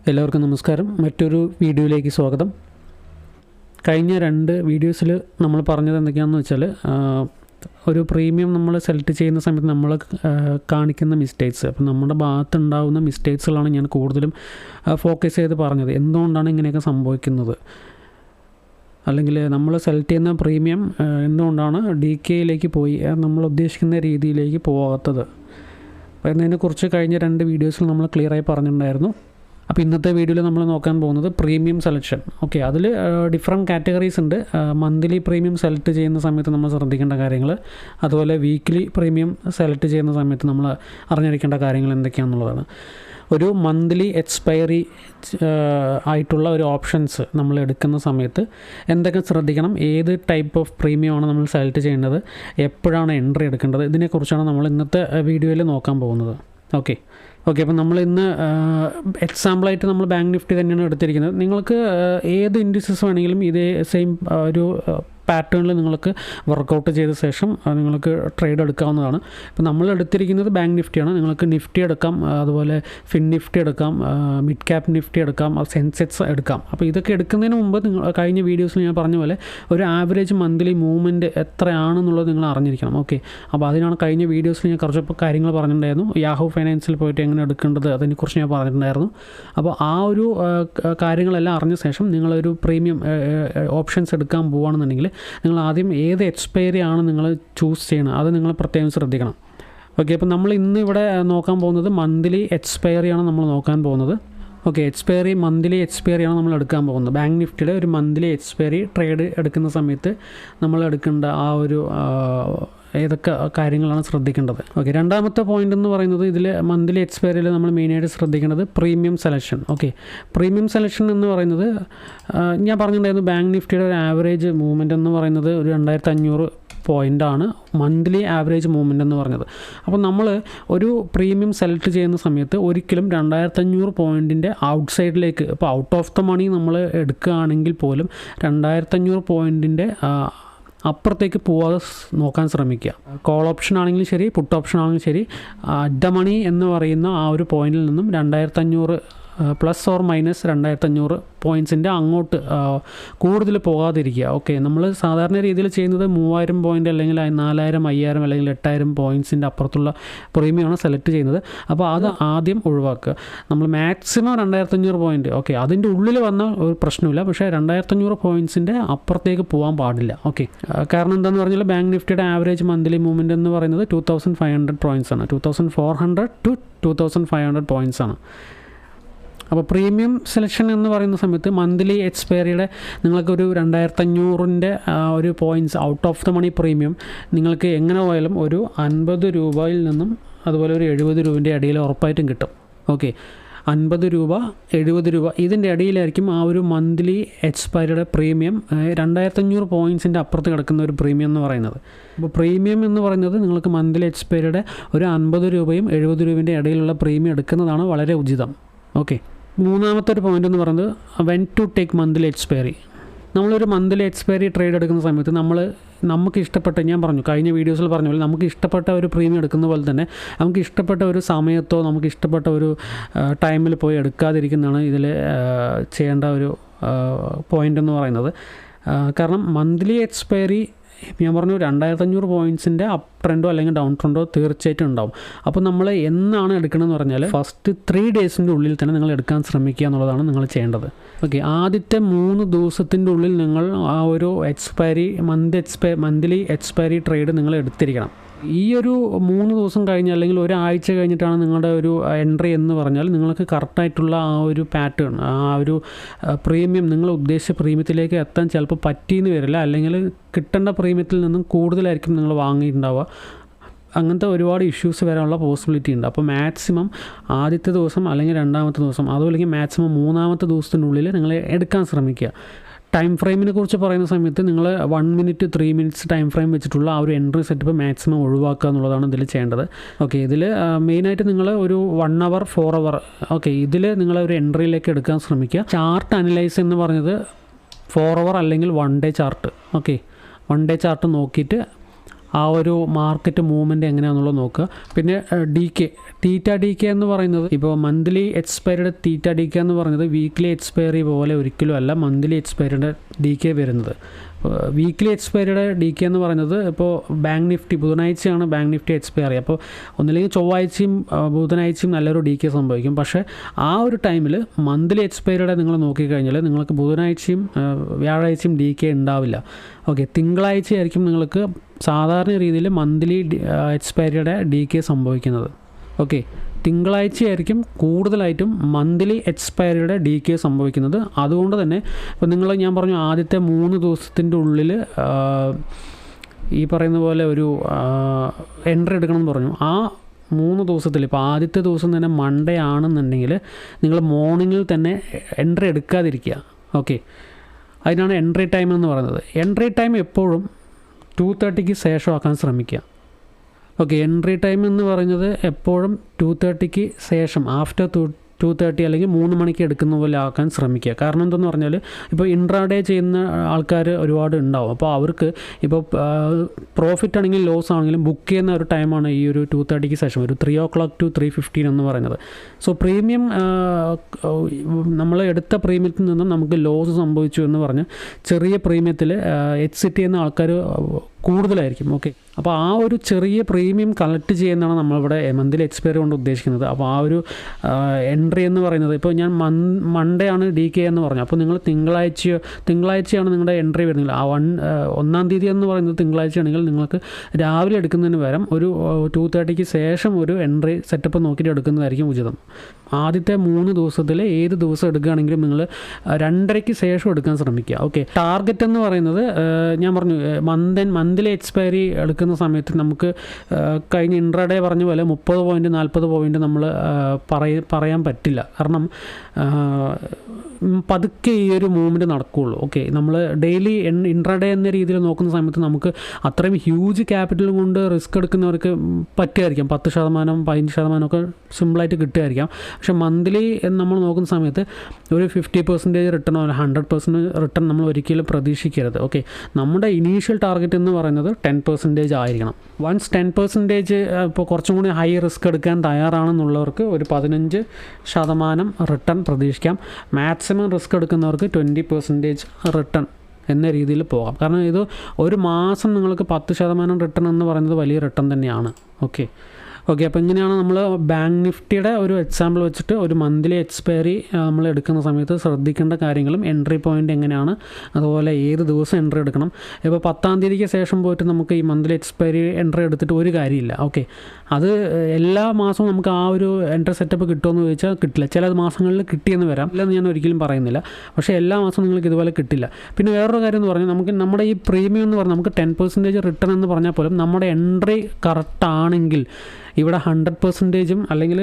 എല്ലാവർക്കും നമസ്കാരം. മറ്റൊരു വീഡിയോയിലേക്ക് സ്വാഗതം. കഴിഞ്ഞ 2 വീഡിയോസിൽ നമ്മൾ പറഞ്ഞത് എന്തൊക്കെയാണെന്ന് വെച്ചാൽ, ഒരു പ്രീമിയം നമ്മൾ സെലക്ട് ചെയ്യുന്ന സമയത്ത് നമ്മൾ കാണിക്കുന്ന മിസ്റ്റേക്സ്, അപ്പം നമ്മുടെ ഭാഗത്തുണ്ടാകുന്ന മിസ്റ്റേക്സുകളാണ് ഞാൻ കൂടുതലും ഫോക്കസ് ചെയ്ത് പറഞ്ഞത്. എന്തുകൊണ്ടാണ് ഇങ്ങനെയൊക്കെ സംഭവിക്കുന്നത്, അല്ലെങ്കിൽ നമ്മൾ സെലക്ട് ചെയ്യുന്ന പ്രീമിയം എന്തുകൊണ്ടാണ് DKയിലേക്ക് പോയി നമ്മൾ ഉദ്ദേശിക്കുന്ന രീതിയിലേക്ക് പോകാത്തത് എന്നതിനെക്കുറിച്ച് കഴിഞ്ഞ 2 വീഡിയോസിൽ നമ്മൾ ക്ലിയറായി പറഞ്ഞിട്ടുണ്ടായിരുന്നു. അപ്പോൾ ഇന്നത്തെ വീഡിയോയിൽ നമ്മൾ നോക്കാൻ പോകുന്നത് പ്രീമിയം സെലക്ഷൻ. ഓക്കെ, അതിൽ ഡിഫറെൻറ്റ് കാറ്റഗറീസ് ഉണ്ട്. മന്ത്ലി പ്രീമിയം സെലക്ട് ചെയ്യുന്ന സമയത്ത് നമ്മൾ ശ്രദ്ധിക്കേണ്ട കാര്യങ്ങൾ, അതുപോലെ വീക്ക്ലി പ്രീമിയം സെലക്ട് ചെയ്യുന്ന സമയത്ത് നമ്മൾ അറിഞ്ഞിരിക്കേണ്ട കാര്യങ്ങൾ എന്തൊക്കെയാണെന്നുള്ളതാണ്. ഒരു മന്ത്ലി എക്സ്പയറി ആയിട്ടുള്ള ഒരു ഓപ്ഷൻസ് നമ്മൾ എടുക്കുന്ന സമയത്ത് എന്തൊക്കെ ശ്രദ്ധിക്കണം, ഏത് ടൈപ്പ് ഓഫ് പ്രീമിയമാണ് നമ്മൾ സെലക്ട് ചെയ്യേണ്ടത്, എപ്പോഴാണ് എൻട്രി എടുക്കേണ്ടത്, ഇതിനെക്കുറിച്ചാണ് നമ്മൾ ഇന്നത്തെ വീഡിയോയിൽ നോക്കാൻ പോകുന്നത്. ഓക്കെ, അപ്പോൾ നമ്മൾ ഇന്ന് എക്സാമ്പിളായിട്ട് നമ്മൾ ബാങ്ക് നിഫ്റ്റി തന്നെയാണ് എടുത്തിരിക്കുന്നത്. നിങ്ങൾക്ക് ഏത് ഇൻഡിസസ് വേണമെങ്കിലും ഇതേ സെയിം ഒരു പാറ്റേണിൽ നിങ്ങൾക്ക് വർക്കൗട്ട് ചെയ്ത ശേഷം നിങ്ങൾക്ക് ട്രേഡ് എടുക്കാവുന്നതാണ്. ഇപ്പോൾ നമ്മൾ എടുത്തിരിക്കുന്നത് ബാങ്ക് നിഫ്റ്റിയാണ്. നിങ്ങൾക്ക് നിഫ്റ്റി എടുക്കാം, അതുപോലെ ഫിൻ നിഫ്റ്റി എടുക്കാം, മിഡ് ക്യാപ് നിഫ്റ്റി എടുക്കാം, സെൻസെക്സ് എടുക്കാം. അപ്പോൾ ഇതൊക്കെ എടുക്കുന്നതിന് മുമ്പ് കഴിഞ്ഞ വീഡിയോസിൽ ഞാൻ പറഞ്ഞ പോലെ ഒരു ആവറേജ് മന്ത്ലി മൂവ്മെൻറ്റ് എത്രയാണെന്നുള്ളത് നിങ്ങൾ അറിഞ്ഞിരിക്കണം. ഓക്കെ, അപ്പോൾ അതിനാണ് കഴിഞ്ഞ വീഡിയോസിൽ ഞാൻ കുറച്ച് കാര്യങ്ങൾ പറഞ്ഞിട്ടുണ്ടായിരുന്നു. യാഹൂ ഫൈനാൻസിൽ പോയിട്ട് എങ്ങനെ എടുക്കേണ്ടത് അതിനെക്കുറിച്ച് ഞാൻ പറഞ്ഞിട്ടുണ്ടായിരുന്നു. അപ്പോൾ ആ ഒരു കാര്യങ്ങളെല്ലാം അറിഞ്ഞ ശേഷം നിങ്ങളൊരു പ്രീമിയം ഓപ്ഷൻസ് എടുക്കാൻ പോവുകയാണെന്നുണ്ടെങ്കിൽ നിങ്ങൾ ആദ്യം ഏത് എക്സ്പയറി ആണ് നിങ്ങൾ ചൂസ് ചെയ്യണം, അത് നിങ്ങൾ പ്രത്യേകം ശ്രദ്ധിക്കണം. ഓക്കെ, അപ്പോൾ നമ്മൾ ഇന്ന് ഇവിടെ നോക്കാൻ പോകുന്നത് മന്ത്ലി എക്സ്പയറിയാണ് നമ്മൾ നോക്കാൻ പോകുന്നത്. ഓക്കെ, മന്ത്ലി എക്സ്പയറിയാണ് നമ്മൾ എടുക്കാൻ പോകുന്നത്. ബാങ്ക് നിഫ്റ്റിയുടെ ഒരു മന്ത്ലി എക്സ്പയറി ട്രേഡ് എടുക്കുന്ന സമയത്ത് നമ്മൾ എടുക്കേണ്ട ആ ഒരു ഏതൊക്കെ കാര്യങ്ങളാണ് ശ്രദ്ധിക്കേണ്ടത്. ഓക്കെ, രണ്ടാമത്തെ പോയിൻ്റ് എന്ന് പറയുന്നത്, ഇതിൽ മന്ത്ലി എക്സ്പയറിയിൽ നമ്മൾ മെയിനായിട്ട് ശ്രദ്ധിക്കേണ്ടത് premium selection. Okay, premium selection എന്ന് പറയുന്നത് ഞാൻ പറഞ്ഞിട്ടുണ്ടായിരുന്നു, ബാങ്ക് നിഫ്റ്റിയുടെ ഒരു ആവറേജ് മൂവ്മെൻറ്റ് എന്ന് പറയുന്നത് ഒരു 2500 പോയിൻ്റാണ് മന്ത്ലി ആവറേജ് മൂവ്മെൻ്റ് എന്ന് പറഞ്ഞത്. അപ്പോൾ നമ്മൾ ഒരു പ്രീമിയം സെലക്ട് ചെയ്യുന്ന സമയത്ത് ഒരിക്കലും 2500 പോയിൻറ്റിൻ്റെ ഔട്ട് സൈഡിലേക്ക്, ഇപ്പോൾ ഔട്ട് ഓഫ് ദ മണി നമ്മൾ എടുക്കുകയാണെങ്കിൽ പോലും 2500 പോയിൻറ്റിൻ്റെ അപ്പുറത്തേക്ക് പോകാതെ നോക്കാൻ ശ്രമിക്കുക. കോൾ ഓപ്ഷൻ ആണെങ്കിലും ശരി, പുട്ട് ഓപ്ഷൻ ആണെങ്കിലും ശരി, അറ്റ് ദ മണി എന്ന് പറയുന്ന ആ ഒരു പോയിന്റിൽ നിന്നും 2500 പ്ലസ് ഓർ മൈനസ് 2500 പോയിൻറ്റ്സിൻ്റെ അങ്ങോട്ട് കൂടുതൽ പോകാതിരിക്കുക. ഓക്കെ, നമ്മൾ സാധാരണ രീതിയിൽ ചെയ്യുന്നത് 3000 പോയിൻ്റ് അല്ലെങ്കിൽ 4000, 5000 അല്ലെങ്കിൽ 8000 പോയിൻറ്റ്സിൻ്റെ അപ്പുറത്തുള്ള പ്രീമിയമാണ് സെലക്ട് ചെയ്യുന്നത്. അപ്പോൾ അത് ആദ്യം ഒഴിവാക്കുക. നമ്മൾ മാക്സിമം 2500 പോയിൻറ്റ്, ഓക്കെ, അതിൻ്റെ ഉള്ളിൽ വന്ന ഒരു പ്രശ്നമില്ല, പക്ഷേ 2500 പോയിൻറ്റ്സിൻ്റെ അപ്പുറത്തേക്ക് പോകാൻ പാടില്ല. ഓക്കെ, കാരണം എന്താണെന്ന് പറഞ്ഞാൽ ബാങ്ക് നിഫ്റ്റിയുടെ ആവറേജ് മന്ത്ലി മൂവ്മെൻറ്റ് എന്ന് പറയുന്നത് 2500 പോയിൻറ്റ്സ് ആണ്. 2400 to 2500 പോയിൻറ്റ്സ് ആണ്. അപ്പോൾ പ്രീമിയം സെലക്ഷൻ എന്ന് പറയുന്ന സമയത്ത് മന്ത്ലി എക്സ്പയറിയുടെ നിങ്ങൾക്കൊരു 2500ൻ്റെ ഒരു points out of the money premium നിങ്ങൾക്ക് എങ്ങനെ പോയാലും ഒരു 50 രൂപയിൽ നിന്നും അതുപോലെ ഒരു 70 രൂപേൻ്റെ ഇടയിൽ ഉറപ്പായിട്ടും കിട്ടും. ഓക്കെ, 50 രൂപ 70 രൂപ ഇതിൻ്റെ ഇടയിലായിരിക്കും ആ ഒരു മന്ത്ലി എക്സ്പയറിയുടെ പ്രീമിയം. 2500 പോയിൻറ്റ്സിൻ്റെ അപ്പുറത്ത് കിടക്കുന്ന ഒരു പ്രീമിയം എന്ന് പറയുന്നത്. അപ്പോൾ പ്രീമിയം എന്ന് പറയുന്നത് നിങ്ങൾക്ക് മന്ത്ലി എക്സ്പയറിയുടെ ഒരു 50 രൂപയും 70 രൂപേൻ്റെ ഇടയിലുള്ള പ്രീമിയം എടുക്കുന്നതാണ് വളരെ ഉചിതം. ഓക്കെ, മൂന്നാമത്തെ ഒരു പോയിൻ്റ് എന്ന് പറയുന്നത് when to take monthly expiry. നമ്മളൊരു മന്ത്ലി എക്സ്പയറി ട്രേഡ് എടുക്കുന്ന സമയത്ത് നമുക്ക് ഇഷ്ടപ്പെട്ട, ഞാൻ പറഞ്ഞു കഴിഞ്ഞ വീഡിയോസിൽ പറഞ്ഞ പോലെ, നമുക്ക് ഇഷ്ടപ്പെട്ട ഒരു പ്രീമിയം എടുക്കുന്ന പോലെ തന്നെ നമുക്ക് ഇഷ്ടപ്പെട്ട ഒരു സമയത്തോ നമുക്ക് ഇഷ്ടപ്പെട്ട ഒരു ടൈമിൽ പോയി എടുക്കാതിരിക്കുന്നതാണ് ഇതിൽ ചെയ്യേണ്ട ഒരു പോയിൻ്റ് എന്ന് പറയുന്നത്. കാരണം മന്ത്ലി എക്സ്പയറി ഞാൻ പറഞ്ഞു 2500 പോയിൻറ്റ്സിൻ്റെ അപ്പ് ട്രെൻഡോ അല്ലെങ്കിൽ ഡൗൺ ട്രെൻഡോ തീർച്ചയായിട്ടും ഉണ്ടാവും. അപ്പോൾ നമ്മൾ എന്നാണ് എടുക്കണമെന്ന് പറഞ്ഞാൽ ഫസ്റ്റ് 3 ഡേയ്സിൻ്റെ ഉള്ളിൽ തന്നെ നിങ്ങൾ എടുക്കാൻ ശ്രമിക്കുക എന്നുള്ളതാണ് നിങ്ങൾ ചെയ്യേണ്ടത്. ഓക്കെ, ആദ്യത്തെ 3 ദിവസത്തിൻ്റെ ഉള്ളിൽ നിങ്ങൾ ആ ഒരു മന്ത്ലി എക്സ്പയറി ട്രേഡ് നിങ്ങൾ എടുത്തിരിക്കണം. ഈ ഒരു 3 ദിവസം കഴിഞ്ഞ് അല്ലെങ്കിൽ ഒരാഴ്ച കഴിഞ്ഞിട്ടാണ് നിങ്ങളുടെ ഒരു എൻട്രി എന്ന് പറഞ്ഞാൽ നിങ്ങൾക്ക് കറക്റ്റായിട്ടുള്ള ആ ഒരു പാറ്റേൺ, ആ ഒരു പ്രീമിയം, നിങ്ങൾ ഉദ്ദേശിച്ച പ്രീമിയത്തിലേക്ക് എത്താൻ ചിലപ്പോൾ പറ്റിയെന്ന് വരില്ല, അല്ലെങ്കിൽ കിട്ടേണ്ട പ്രീമിയത്തിൽ നിന്നും കൂടുതലായിരിക്കും നിങ്ങൾ വാങ്ങിയിട്ടുണ്ടാവുക. അങ്ങനത്തെ ഒരുപാട് ഇഷ്യൂസ് വരാനുള്ള പോസിബിലിറ്റി ഉണ്ട്. അപ്പോൾ മാക്സിമം ആദ്യത്തെ ദിവസം അല്ലെങ്കിൽ രണ്ടാമത്തെ ദിവസം, അതുമല്ലെങ്കിൽ മാക്സിമം 3ാമത്തെ ദിവസത്തിനുള്ളിൽ നിങ്ങൾ എടുക്കാൻ ശ്രമിക്കുക. ടൈം ഫ്രെയിമിനെ കുറിച്ച് പറയുന്ന സമയത്ത് നിങ്ങൾ 1 മിനിറ്റ് 3 മിനിറ്റ്സ് ടൈം ഫ്രെയിം വെച്ചിട്ടുള്ള ആ ഒരു എൻട്രി സെറ്റപ്പ് മാക്സിമം ഒഴിവാക്കുക എന്നുള്ളതാണ് ഇതിൽ ചെയ്യേണ്ടത്. ഓക്കെ, ഇതിൽ മെയിനായിട്ട് നിങ്ങൾ ഒരു 1 hour 4 hour, ഓക്കെ, ഇതിൽ നിങ്ങൾ ഒരു എൻട്രിയിലേക്ക് എടുക്കാൻ ശ്രമിക്കുക. ചാർട്ട് അനലൈസ് എന്ന് പറഞ്ഞത് 4 hour അല്ലെങ്കിൽ 1 day chart. Okay, 1 day chart നോക്കിയിട്ട് ആ ഒരു മാർക്കറ്റ് മൂവ്മെൻറ്റ് എങ്ങനെയാണെന്നുള്ളത് നോക്കുക. പിന്നെ ഡി കെ എന്ന് പറയുന്നത് ഇപ്പോൾ മന്ത്ലി എക്സ്പയറിയുടെ ഡി കെ എന്ന് പറയുന്നത് വീക്ക്ലി എക്സ്പയറി പോലെ ഒരിക്കലും അല്ല മന്ത്ലി എക്സ്പയറിയുടെ ഡി കെ വരുന്നത്. വീക്ക്ലി എക്സ്പയറിയുടെ ഡി കെ എന്ന് പറയുന്നത് ഇപ്പോൾ ബാങ്ക് നിഫ്റ്റി ബുധനാഴ്ചയാണ് ബാങ്ക് നിഫ്റ്റി എക്സ്പയറി. അപ്പോൾ ഒന്നില്ലെങ്കിൽ ചൊവ്വാഴ്ചയും ബുധനാഴ്ചയും നല്ലൊരു ഡി കെ സംഭവിക്കും. പക്ഷേ ആ ഒരു ടൈമിൽ മന്ത്ലി എക്സ്പയറിയുടെ നിങ്ങൾ നോക്കിക്കഴിഞ്ഞാൽ നിങ്ങൾക്ക് ബുധനാഴ്ചയും വ്യാഴാഴ്ചയും ഡി കെ ഉണ്ടാവില്ല. ഓക്കെ, തിങ്കളാഴ്ചയായിരിക്കും നിങ്ങൾക്ക് സാധാരണ രീതിയിൽ മന്ത്ലി എക്സ്പയറിയുടെ ഡി കെ സംഭവിക്കുന്നത്. ഓക്കെ, തിങ്കളാഴ്ചയായിരിക്കും കൂടുതലായിട്ടും മന്ത്ലി എക്സ്പയറിയുടെ ഡി കെ സംഭവിക്കുന്നത്. അതുകൊണ്ട് തന്നെ ഇപ്പോൾ ഞാൻ പറഞ്ഞു ആദ്യത്തെ 3 ദിവസത്തിൻ്റെ ഉള്ളിൽ ഈ പറയുന്ന പോലെ ഒരു എൻട്രി എടുക്കണം എന്ന് പറഞ്ഞു. ആ 3 ദിവസത്തിൽ ഇപ്പോൾ ആദ്യത്തെ ദിവസം തന്നെ മൺഡേ ആണെന്നുണ്ടെങ്കിൽ നിങ്ങൾ മോർണിംഗിൽ തന്നെ എൻട്രി എടുക്കാതിരിക്കുക. ഓക്കെ, അതിനാണ് എൻട്രി ടൈം എന്ന് പറയുന്നത്. എൻട്രി ടൈം എപ്പോഴും 2:30 ശേഷമാക്കാൻ ശ്രമിക്കുക. ഓക്കെ, എൻട്രി ടൈം എന്ന് പറയുന്നത് എപ്പോഴും 2:30 ശേഷം ആഫ്റ്റർ 2:30 അല്ലെങ്കിൽ 3 മണിക്ക് എടുക്കുന്ന പോലെ ആക്കാൻ ശ്രമിക്കുക. കാരണം എന്തെന്ന് പറഞ്ഞാൽ ഇപ്പോൾ ഇൻട്രാഡേ ചെയ്യുന്ന ആൾക്കാർ ഒരുപാട് ഉണ്ടാവും. അപ്പോൾ അവർക്ക് ഇപ്പോൾ പ്രോഫിറ്റ് ആണെങ്കിലും ലോസ് ആണെങ്കിലും ബുക്ക് ചെയ്യുന്ന ഒരു ടൈമാണ് ഈ ഒരു 2:30 ശേഷം ഒരു 3 o'clock to 3:15 എന്ന് പറയുന്നത്. സോ പ്രീമിയം നമ്മൾ എടുത്ത പ്രീമിയത്തിൽ നിന്നും നമുക്ക് ലോസ് സംഭവിച്ചു എന്ന് പറഞ്ഞ് ചെറിയ പ്രീമിയത്തിൽ എക്സിറ്റ് ചെയ്യുന്ന ആൾക്കാർ കൂടുതലായിരിക്കും. ഓക്കെ, അപ്പോൾ ആ ഒരു ചെറിയ പ്രീമിയം കളക്ട് ചെയ്യുന്നതാണ് നമ്മളിവിടെ മന്ത്ലി എക്സ്പയറി കൊണ്ട് ഉദ്ദേശിക്കുന്നത്. അപ്പോൾ ആ ഒരു എൻട്രി എന്ന് പറയുന്നത് ഇപ്പോൾ ഞാൻ മൺഡേ ആണ് ഡി കെ എന്ന് പറഞ്ഞു. അപ്പോൾ നിങ്ങൾ തിങ്കളാഴ്ചയാണ് നിങ്ങളുടെ എൻട്രി വരുന്നത്. ആ 1-ാം തീയതി എന്ന് പറയുന്നത് തിങ്കളാഴ്ചയാണെങ്കിൽ നിങ്ങൾക്ക് രാവിലെ എടുക്കുന്നതിന് പകരം ഒരു 2:30 ശേഷം ഒരു എൻട്രി സെറ്റപ്പ് നോക്കിയിട്ട് എടുക്കുന്നതായിരിക്കും ഉചിതം. ആദ്യത്തെ 3 ദിവസത്തിൽ ഏത് ദിവസം എടുക്കുകയാണെങ്കിലും നിങ്ങൾ 2:30 ശേഷം എടുക്കാൻ ശ്രമിക്കുക. ഓക്കെ, ടാർഗറ്റ് എന്ന് പറയുന്നത് ഞാൻ പറഞ്ഞു മന്ത്ലി എക്സ്പയറി എടുക്കുന്ന സമയത്ത് നമുക്ക് കഴിഞ്ഞ ഇൻട്രാഡേ പറഞ്ഞ പോലെ 30 പോയിൻറ്റ് 40 പോയിൻറ്റ് നമ്മൾ പറയാൻ പറ്റില്ല. കാരണം പതുക്കെ ഈ ഒരു മൂവ്മെൻറ്റ് നടക്കുകയുള്ളൂ. ഓക്കെ, നമ്മൾ ഡെയിലി ഇൻട്രാഡേ എന്ന രീതിയിൽ നോക്കുന്ന സമയത്ത് നമുക്ക് അത്രയും ഹ്യൂജ് ക്യാപിറ്റൽ കൊണ്ട് റിസ്ക് എടുക്കുന്നവർക്ക് പറ്റുമായിരിക്കാം. 10%, 15% ഒക്കെ സിമ്പിളായിട്ട് കിട്ടുമായിരിക്കാം. പക്ഷേ മന്ത്ലി നമ്മൾ നോക്കുന്ന സമയത്ത് ഒരു 50% റിട്ടേണോ 100% റിട്ടേൺ നമ്മൾ ഒരിക്കലും പ്രതീക്ഷിക്കരുത്. ഓക്കെ, നമ്മുടെ ഇനീഷ്യൽ ടാർഗറ്റ് എന്ന് പറയുന്നത് 10% ആയിരിക്കണം. വൺസ് 10% ഇപ്പോൾ കുറച്ചും കൂടി ഹൈ റിസ്ക് എടുക്കാൻ തയ്യാറാണെന്നുള്ളവർക്ക് ഒരു 15% റിട്ടേൺ പ്രതീക്ഷിക്കാം. മാക്സിമം റിസ്ക് എടുക്കുന്നവർക്ക് 20% റിട്ടേൺ എന്ന രീതിയിൽ പോകാം. കാരണം ഇത് ഒരു മാസം നിങ്ങൾക്ക് 10% റിട്ടേൺ എന്ന് പറയുന്നത് വലിയ റിട്ടേൺ തന്നെയാണ്. ഓക്കെ, അപ്പോൾ ഇങ്ങനെയാണ് നമ്മൾ ബാങ്ക് നിഫ്റ്റിയുടെ ഒരു എക്സാമ്പിൾ വെച്ചിട്ട് ഒരു മന്ത്ലി എക്സ്പയറി നമ്മൾ എടുക്കുന്ന സമയത്ത് ശ്രദ്ധിക്കേണ്ട കാര്യങ്ങളും എൻട്രി പോയിൻ്റ് എങ്ങനെയാണ്, അതുപോലെ ഏത് ദിവസം എൻട്രി എടുക്കണം. ഇപ്പോൾ 10-ാം തീയതിക്ക് ശേഷം പോയിട്ട് നമുക്ക് ഈ മന്ത്ലി എക്സ്പയറി എൻട്രി എടുത്തിട്ട് ഒരു കാര്യമില്ല. ഓക്കെ, അത് എല്ലാ മാസവും നമുക്ക് ആ ഒരു എൻട്രി സെറ്റപ്പ് കിട്ടുമെന്ന് ചോദിച്ചാൽ കിട്ടില്ല. ചില മാസങ്ങളിൽ കിട്ടിയെന്ന് വരാം, ഇല്ലെന്ന് ഞാൻ ഒരിക്കലും പറയുന്നില്ല. പക്ഷേ എല്ലാ മാസവും നിങ്ങൾക്ക് ഇതുപോലെ കിട്ടില്ല. പിന്നെ വേറൊരു കാര്യം എന്ന് പറഞ്ഞാൽ നമുക്ക് നമ്മുടെ ഈ പ്രീമിയം എന്ന് പറഞ്ഞാൽ നമുക്ക് 10% റിട്ടേൺ എന്ന് പറഞ്ഞാൽ പോലും നമ്മുടെ എൻട്രി കറക്റ്റാണെങ്കിൽ ഇവിടെ 100%, അല്ലെങ്കിൽ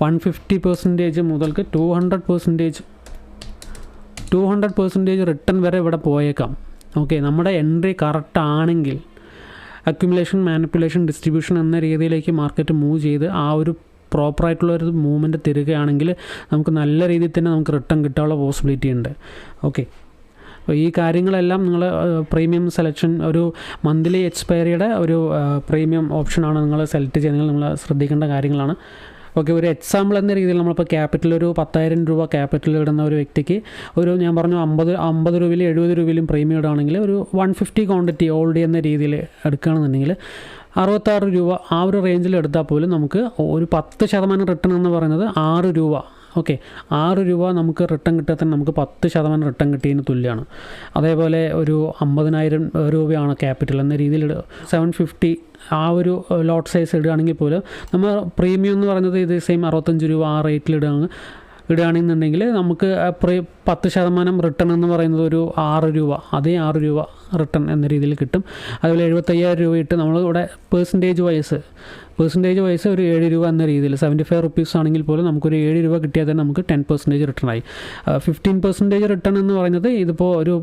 150% മുതൽക്ക് 200% റിട്ടേൺ വരെ ഇവിടെ പോയേക്കാം. ഓക്കെ, നമ്മുടെ എൻട്രി കറക്റ്റ് ആണെങ്കിൽ അക്യുമുലേഷൻ, മാനിപ്പുലേഷൻ, ഡിസ്ട്രിബ്യൂഷൻ എന്ന രീതിയിലേക്ക് മാർക്കറ്റ് മൂവ് ചെയ്ത് ആ ഒരു പ്രോപ്പറായിട്ടുള്ളൊരു മൂവ്മെൻറ്റ് തരികയാണെങ്കിൽ നമുക്ക് നല്ല രീതിയിൽ തന്നെ നമുക്ക് റിട്ടേൺ കിട്ടാനുള്ള പോസിബിലിറ്റി ഉണ്ട്. ഓക്കെ, അപ്പോൾ ഈ കാര്യങ്ങളെല്ലാം നിങ്ങൾ പ്രീമിയം സെലക്ഷൻ ഒരു മന്ത്ലി എക്സ്പയറിയുടെ ഒരു പ്രീമിയം ഓപ്ഷനാണ് നിങ്ങൾ സെലക്ട് ചെയ്യുന്നത്, നിങ്ങൾ ശ്രദ്ധിക്കേണ്ട കാര്യങ്ങളാണ്. ഓക്കെ, ഒരു എക്സാമ്പിൾ എന്ന രീതിയിൽ നമ്മളിപ്പോൾ ക്യാപിറ്റൽ ഒരു 10,000 രൂപ ക്യാപിറ്റൽ ഇടുന്ന ഒരു വ്യക്തിക്ക് ഒരു ഞാൻ പറഞ്ഞു 50 രൂപയിലും 70 രൂപയിലും പ്രീമിയം ഇടുകയാണെങ്കിൽ ഒരു 150 ക്വാണ്ടിറ്റി ഓൾഡ് എന്ന രീതിയിൽ എടുക്കുകയാണെന്നുണ്ടെങ്കിൽ 66 രൂപ ആ ഒരു റേഞ്ചിൽ എടുത്താൽ പോലും നമുക്ക് ഒരു 10% റിട്ടേൺ എന്ന് പറയുന്നത് 6 രൂപ. ഓക്കെ, 6 രൂപ നമുക്ക് റിട്ടേൺ കിട്ടാൻ തന്നെ നമുക്ക് 10% റിട്ടേൺ കിട്ടിയതിന് തുല്യമാണ്. അതേപോലെ ഒരു 50,000 രൂപയാണ് ക്യാപിറ്റൽ എന്ന രീതിയിൽ 750 ആ ഒരു ലോട്ട് സൈസ് ഇടുകയാണെങ്കിൽ പോലും നമ്മൾ പ്രീമിയം എന്ന് പറയുന്നത് ഇത് സെയിം 65 രൂപ ആ റേറ്റിൽ ഇടുകയാണെന്നുണ്ടെങ്കിൽ നമുക്ക് 10% റിട്ടേൺ എന്ന് പറയുന്നത് ഒരു 6 രൂപ, അതേ 6 രൂപ റിട്ടേൺ എന്ന രീതിയിൽ കിട്ടും. അതുപോലെ 75,000 രൂപ ഇട്ട് നമ്മളിവിടെ പെർസെൻറ്റേജ് വൈസ് ഒരു 7 രൂപ എന്ന രീതിയിൽ 75 റുപ്പീസ് ആണെങ്കിൽ പോലും നമുക്കൊരു 7 രൂപ കിട്ടിയാൽ തന്നെ നമുക്ക് 10% റിട്ടേൺ ആയി. 15% റിട്ടേൺ എന്ന് പറയുന്നത് ഇതിപ്പോൾ ഒരു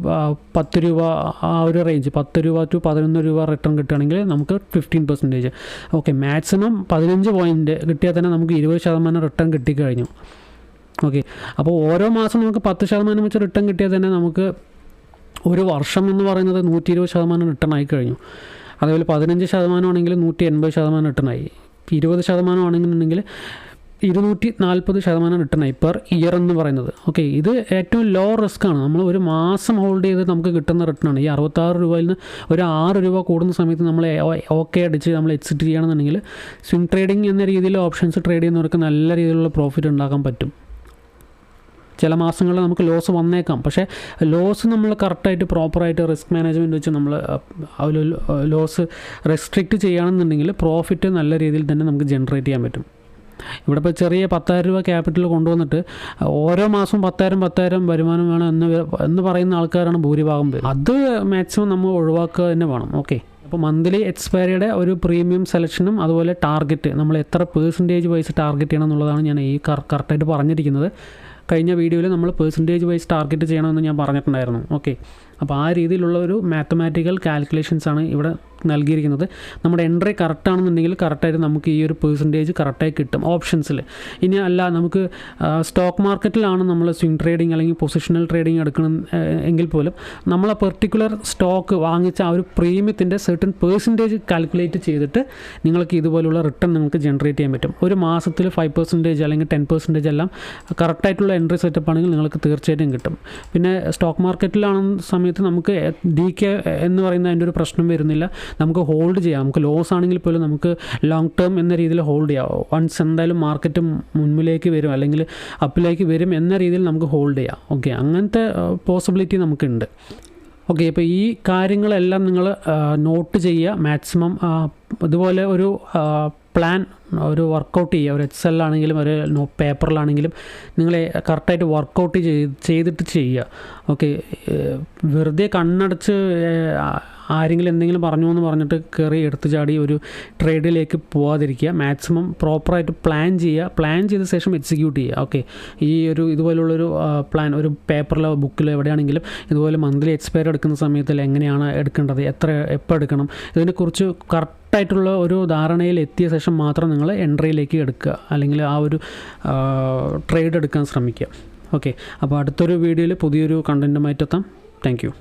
10 രൂപ ആ ഒരു റേഞ്ച് 10 രൂപ to 11 രൂപ റിട്ടേൺ കിട്ടുകയാണെങ്കിൽ നമുക്ക് 15%. ഓക്കെ, മാക്സിമം 15 പോയിൻറ്റ് കിട്ടിയാൽ തന്നെ നമുക്ക് 20% റിട്ടേൺ കിട്ടിക്കഴിഞ്ഞു. ഓക്കെ, അപ്പോൾ ഓരോ മാസം നമുക്ക് 10% വെച്ച് റിട്ടേൺ കിട്ടിയാൽ തന്നെ നമുക്ക് ഒരു വർഷം എന്ന് പറയുന്നത് 120% റിട്ടേൺ ആയിക്കഴിഞ്ഞു. അതേപോലെ 15% ആണെങ്കിൽ 180% റിട്ടേണായി. 20% ആണെന്നുണ്ടെങ്കിൽ 240% റിട്ടേണായി പെർ ഇയർ എന്ന് പറയുന്നത്. ഓക്കെ, ഇത് ഏറ്റവും ലോ റിസ്ക് ആണ്. നമ്മൾ ഒരു മാസം ഹോൾഡ് ചെയ്ത് നമുക്ക് കിട്ടുന്ന റിട്ടേണാണ്. ഈ 66 രൂപയിൽ നിന്ന് ഒരു 6 രൂപ കൂടുന്ന സമയത്ത് നമ്മൾ ഓക്കെ അടിച്ച് നമ്മൾ എക്സിറ്റ് ചെയ്യണമെന്നുണ്ടെങ്കിൽ സ്വിംഗ് ട്രേഡിംഗ് എന്ന രീതിയിൽ ഓപ്ഷൻസ് ട്രേഡ് ചെയ്യുന്നവർക്ക് നല്ല രീതിയിലുള്ള പ്രോഫിറ്റ് ഉണ്ടാക്കാൻ പറ്റും. ചില മാസങ്ങളിൽ നമുക്ക് ലോസ് വന്നേക്കാം, പക്ഷേ ലോസ് നമ്മൾ കറക്റ്റായിട്ട് പ്രോപ്പറായിട്ട് റിസ്ക് മാനേജ്മെൻറ്റ് വെച്ച് നമ്മൾ ലോസ് റെസ്ട്രിക്റ്റ് ചെയ്യുകയാണെന്നുണ്ടെങ്കിൽ പ്രോഫിറ്റ് നല്ല രീതിയിൽ തന്നെ നമുക്ക് ജനറേറ്റ് ചെയ്യാൻ പറ്റും. ഇവിടെ ഇപ്പോൾ ചെറിയ 10,000 രൂപ ക്യാപിറ്റൽ കൊണ്ടുവന്നിട്ട് ഓരോ മാസവും 10,000 വരുമാനം വേണം എന്ന് പറയുന്ന ആൾക്കാരാണ് ഭൂരിഭാഗം പേര്. അത് മാക്സിമം നമ്മൾ ഒഴിവാക്കുക തന്നെ വേണം. ഓക്കെ, അപ്പോൾ മന്ത്ലി എക്സ്പയറിയുടെ ഒരു പ്രീമിയം സെലക്ഷനും അതുപോലെ ടാർഗറ്റ് നമ്മൾ എത്ര പെർസെൻറ്റേജ് വൈസ് ടാർഗറ്റ് ചെയ്യണം എന്നുള്ളതാണ് ഞാൻ ഈ കറക്റ്റായിട്ട് പറഞ്ഞിരിക്കുന്നത്. കഴിഞ്ഞ വീഡിയോയിൽ നമ്മൾ പെർസെൻറ്റേജ് വൈസ് ടാർഗറ്റ് ചെയ്യണമെന്ന് ഞാൻ പറഞ്ഞിട്ടുണ്ടായിരുന്നു. ഓക്കെ, അപ്പോൾ ആ രീതിയിലുള്ള ഒരു മാത്തമാറ്റിക്കൽ കാൽക്കുലേഷൻസാണ് ഇവിടെ നൽകിയിരിക്കുന്നത്. നമ്മുടെ എൻട്രി കറക്റ്റാണെന്നുണ്ടെങ്കിൽ കറക്റ്റായിട്ട് നമുക്ക് ഈ ഒരു പെർസെൻറ്റേജ് കറക്റ്റായി കിട്ടും ഓപ്ഷൻസിൽ. ഇനി അല്ല, നമുക്ക് സ്റ്റോക്ക് മാർക്കറ്റിലാണ് നമ്മൾ സ്വിംഗ് ട്രേഡിംഗ് അല്ലെങ്കിൽ പൊസിഷണൽ ട്രേഡിംഗ് എടുക്കണം എങ്കിൽ പോലും നമ്മൾ ആ പെർട്ടിക്കുലർ സ്റ്റോക്ക് വാങ്ങിച്ച ആ ഒരു പ്രീമിയത്തിൻ്റെ സെർട്ടൺ പെർസെൻറ്റേജ് കാൽക്കുലേറ്റ് ചെയ്തിട്ട് നിങ്ങൾക്ക് ഇതുപോലുള്ള റിട്ടേൺ നിങ്ങൾക്ക് ജനറേറ്റ് ചെയ്യാൻ പറ്റും. ഒരു മാസത്തിൽ 5% അല്ലെങ്കിൽ 10% എല്ലാം കറക്റ്റായിട്ടുള്ള എൻട്രി സെറ്റപ്പ് ആണെങ്കിൽ നിങ്ങൾക്ക് തീർച്ചയായിട്ടും കിട്ടും. പിന്നെ സ്റ്റോക്ക് മാർക്കറ്റിലാണെന്ന സമയത്ത് നമുക്ക് DK എന്ന് പറയുന്ന അതിൻ്റെ ഒരു പ്രശ്നം വരുന്നില്ല. നമുക്ക് ഹോൾഡ് ചെയ്യാം. നമുക്ക് ലോസ് ആണെങ്കിൽ പോലും നമുക്ക് ലോങ് ടേം എന്ന രീതിയിൽ ഹോൾഡ് ചെയ്യാം. വൺസ് എന്തായാലും മാർക്കറ്റ് മുന്നിലേക്ക് വരും അല്ലെങ്കിൽ അപ്പിലേക്ക് വരും എന്ന രീതിയിൽ നമുക്ക് ഹോൾഡ് ചെയ്യാം. ഓക്കെ, അങ്ങനത്തെ പോസിബിലിറ്റി നമുക്കുണ്ട്. ഓക്കെ, ഇപ്പോൾ ഈ കാര്യങ്ങളെല്ലാം നിങ്ങൾ നോട്ട് ചെയ്യുക. മാക്സിമം ഇതുപോലെ ഒരു പ്ലാൻ ഒരു വർക്കൗട്ട് ചെയ്യുക. ഒരു Excel ആണെങ്കിലും ഒരു പേപ്പറിലാണെങ്കിലും നിങ്ങൾ കറക്റ്റായിട്ട് വർക്കൗട്ട് ചെയ്തിട്ട് ചെയ്യുക. ഓക്കെ, വെറുതെ കണ്ണടച്ച് ആരെങ്കിലും എന്തെങ്കിലും പറഞ്ഞു എന്ന് പറഞ്ഞിട്ട് കയറി എടുത്തു ചാടി ഒരു ട്രേഡിലേക്ക് പോകാതിരിക്കുക. മാക്സിമം പ്രോപ്പറായിട്ട് പ്ലാൻ ചെയ്യുക. പ്ലാൻ ചെയ്ത ശേഷം എക്സിക്യൂട്ട് ചെയ്യുക. ഓക്കെ, ഈ ഒരു ഇതുപോലുള്ളൊരു പ്ലാൻ ഒരു പേപ്പറിലോ ബുക്കിലോ എവിടെയാണെങ്കിലും ഇതുപോലെ മന്ത്ലി എക്സ്പയർ എടുക്കുന്ന സമയത്തിൽ എങ്ങനെയാണ് എടുക്കേണ്ടത്, എപ്പോൾ എടുക്കണം, ഇതിനെക്കുറിച്ച് കറക്റ്റായിട്ടുള്ള ഒരു ധാരണയിൽ എത്തിയ ശേഷം മാത്രം നിങ്ങൾ എൻട്രിയിലേക്ക് എടുക്കുക അല്ലെങ്കിൽ ആ ഒരു ട്രേഡ് എടുക്കാൻ ശ്രമിക്കുക. ഓക്കെ, അപ്പോൾ അടുത്തൊരു വീഡിയോയിൽ പുതിയൊരു കണ്ടൻറ്റുമായിട്ടെത്താം. Thank you.